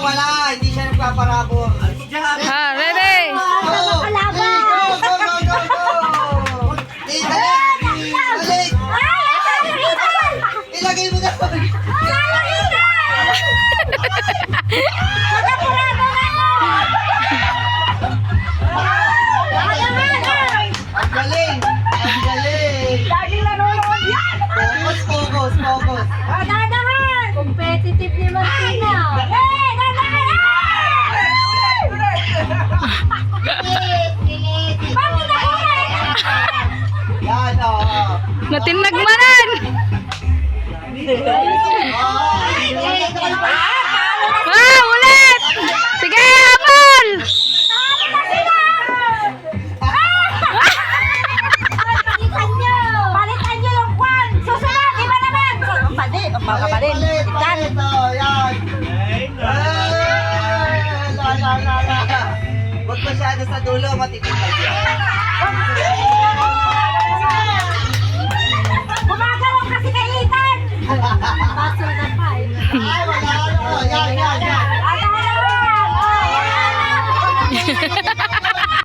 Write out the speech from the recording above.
pala, hindi siya nagpaparabor. Ha, ready? Go! Balik! Ilagay mo na! Ang galing! Ang galing! Laging nanonood yan! Focus, focus, focus! Dadahan! Competitive ni Martina. Hey, dadahan! Bakit ako Yan, oo. Natinagmanan! Ah, ulit! Sige, habol! Palitan nyo yung kwan! Susunod! Iba naman! Pali! Umaga pa rin! Ikan! Yan! La. Huwag masyado sa dulo, matipid na siya. Gumagalaw kasi kay Ethan! Baso na pa eh. Ay, wala ano. Yan. Ano?